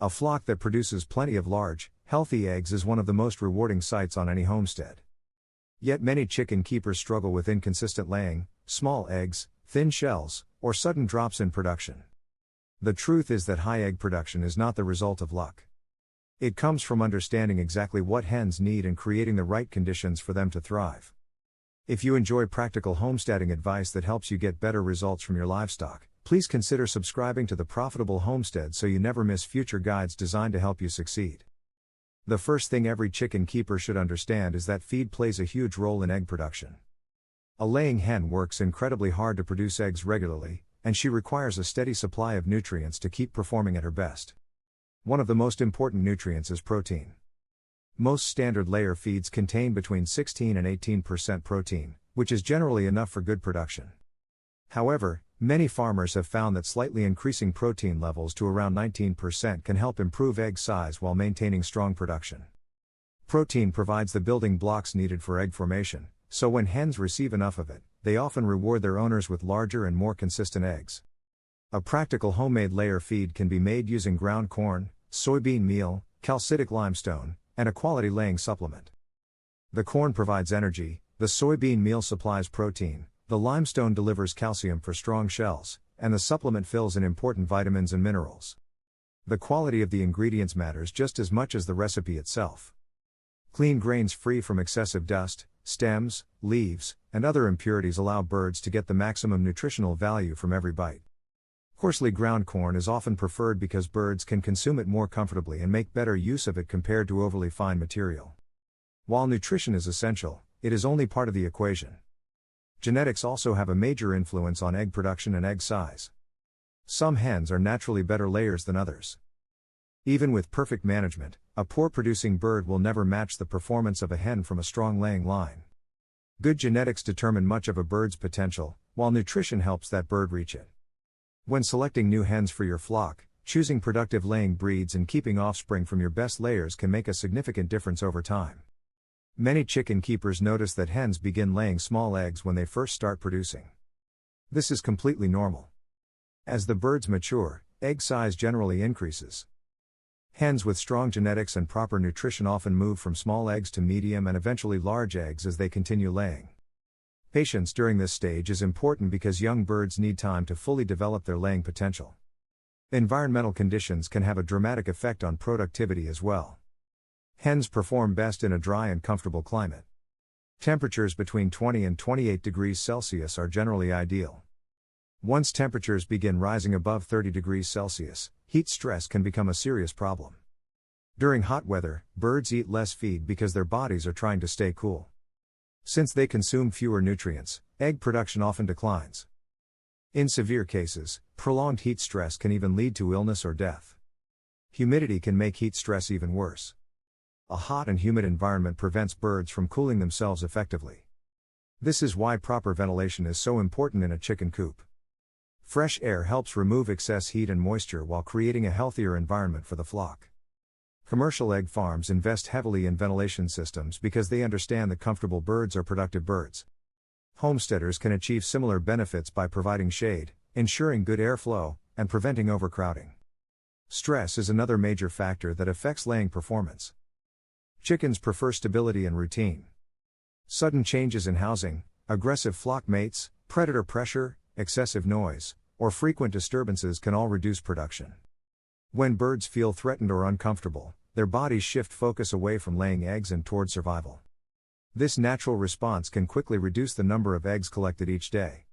A flock that produces plenty of large, healthy eggs is one of the most rewarding sights on any homestead. Yet many chicken keepers struggle with inconsistent laying, small eggs, thin shells, or sudden drops in production. The truth is that high egg production is not the result of luck. It comes from understanding exactly what hens need and creating the right conditions for them to thrive. If you enjoy practical homesteading advice that helps you get better results from your livestock, please consider subscribing to the Profitable Homestead so you never miss future guides designed to help you succeed. The first thing every chicken keeper should understand is that feed plays a huge role in egg production. A laying hen works incredibly hard to produce eggs regularly, and she requires a steady supply of nutrients to keep performing at her best. One of the most important nutrients is protein. Most standard layer feeds contain between 16 and 18% protein, which is generally enough for good production. However, many farmers have found that slightly increasing protein levels to around 19% can help improve egg size while maintaining strong production. Protein provides the building blocks needed for egg formation, so when hens receive enough of it, they often reward their owners with larger and more consistent eggs. A practical homemade layer feed can be made using ground corn, soybean meal, calcitic limestone, and a quality laying supplement. The corn provides energy, the soybean meal supplies protein, the limestone delivers calcium for strong shells, and the supplement fills in important vitamins and minerals. The quality of the ingredients matters just as much as the recipe itself. Clean grains free from excessive dust, stems, leaves, and other impurities allow birds to get the maximum nutritional value from every bite. Coarsely ground corn is often preferred because birds can consume it more comfortably and make better use of it compared to overly fine material. While nutrition is essential, it is only part of the equation. Genetics also have a major influence on egg production and egg size. Some hens are naturally better layers than others. Even with perfect management, a poor producing bird will never match the performance of a hen from a strong laying line. Good genetics determine much of a bird's potential, while nutrition helps that bird reach it. When selecting new hens for your flock, choosing productive laying breeds and keeping offspring from your best layers can make a significant difference over time. Many chicken keepers notice that hens begin laying small eggs when they first start producing. This is completely normal. As the birds mature, egg size generally increases. Hens with strong genetics and proper nutrition often move from small eggs to medium and eventually large eggs as they continue laying. Patience during this stage is important because young birds need time to fully develop their laying potential. Environmental conditions can have a dramatic effect on productivity as well. Hens perform best in a dry and comfortable climate. Temperatures between 20 and 28 degrees Celsius are generally ideal. Once temperatures begin rising above 30 degrees Celsius, heat stress can become a serious problem. During hot weather, birds eat less feed because their bodies are trying to stay cool. Since they consume fewer nutrients, egg production often declines. In severe cases, prolonged heat stress can even lead to illness or death. Humidity can make heat stress even worse. A hot and humid environment prevents birds from cooling themselves effectively. This is why proper ventilation is so important in a chicken coop. Fresh air helps remove excess heat and moisture while creating a healthier environment for the flock. Commercial egg farms invest heavily in ventilation systems because they understand that comfortable birds are productive birds. Homesteaders can achieve similar benefits by providing shade, ensuring good airflow, and preventing overcrowding. Stress is another major factor that affects laying performance. Chickens prefer stability and routine. Sudden changes in housing, aggressive flock mates, predator pressure, excessive noise, or frequent disturbances can all reduce production. When birds feel threatened or uncomfortable, their bodies shift focus away from laying eggs and toward survival. This natural response can quickly reduce the number of eggs collected each day.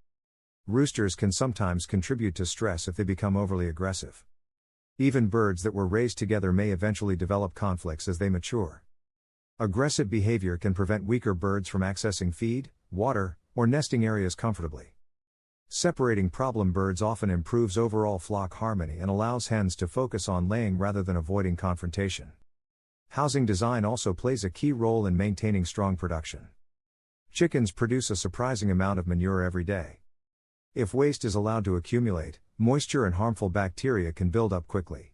Roosters can sometimes contribute to stress if they become overly aggressive. Even birds that were raised together may eventually develop conflicts as they mature. Aggressive behavior can prevent weaker birds from accessing feed, water, or nesting areas comfortably. Separating problem birds often improves overall flock harmony and allows hens to focus on laying rather than avoiding confrontation. Housing design also plays a key role in maintaining strong production. Chickens produce a surprising amount of manure every day. If waste is allowed to accumulate, moisture and harmful bacteria can build up quickly.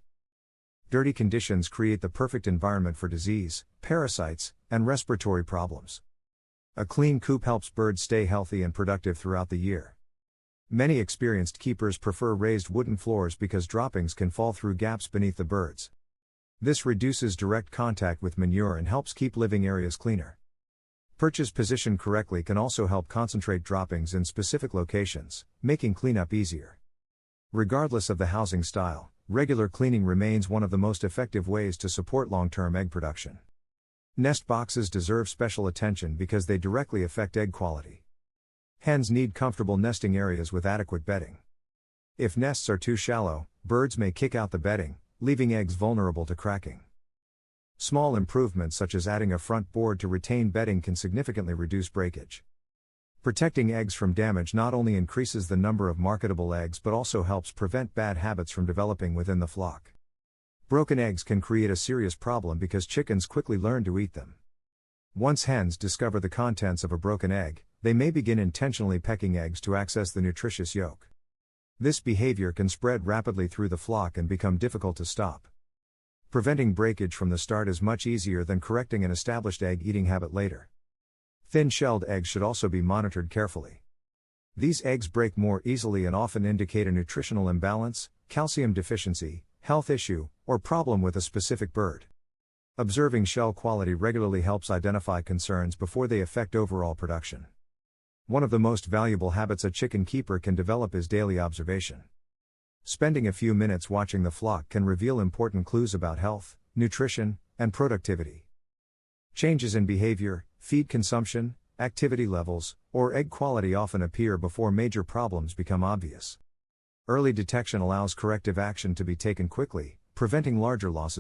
Dirty conditions create the perfect environment for disease, parasites, and respiratory problems. A clean coop helps birds stay healthy and productive throughout the year. Many experienced keepers prefer raised wooden floors because droppings can fall through gaps beneath the birds. This reduces direct contact with manure and helps keep living areas cleaner. Perches positioned correctly can also help concentrate droppings in specific locations, making cleanup easier. Regardless of the housing style, regular cleaning remains one of the most effective ways to support long-term egg production. Nest boxes deserve special attention because they directly affect egg quality. Hens need comfortable nesting areas with adequate bedding. If nests are too shallow, birds may kick out the bedding, leaving eggs vulnerable to cracking. Small improvements such as adding a front board to retain bedding can significantly reduce breakage. Protecting eggs from damage not only increases the number of marketable eggs but also helps prevent bad habits from developing within the flock. Broken eggs can create a serious problem because chickens quickly learn to eat them. Once hens discover the contents of a broken egg, they may begin intentionally pecking eggs to access the nutritious yolk. This behavior can spread rapidly through the flock and become difficult to stop. Preventing breakage from the start is much easier than correcting an established egg-eating habit later. Thin-shelled eggs should also be monitored carefully. These eggs break more easily and often indicate a nutritional imbalance, calcium deficiency, health issue, or problem with a specific bird. Observing shell quality regularly helps identify concerns before they affect overall production. One of the most valuable habits a chicken keeper can develop is daily observation. Spending a few minutes watching the flock can reveal important clues about health, nutrition, and productivity. Changes in behavior, feed consumption, activity levels, or egg quality often appear before major problems become obvious. Early detection allows corrective action to be taken quickly, preventing larger losses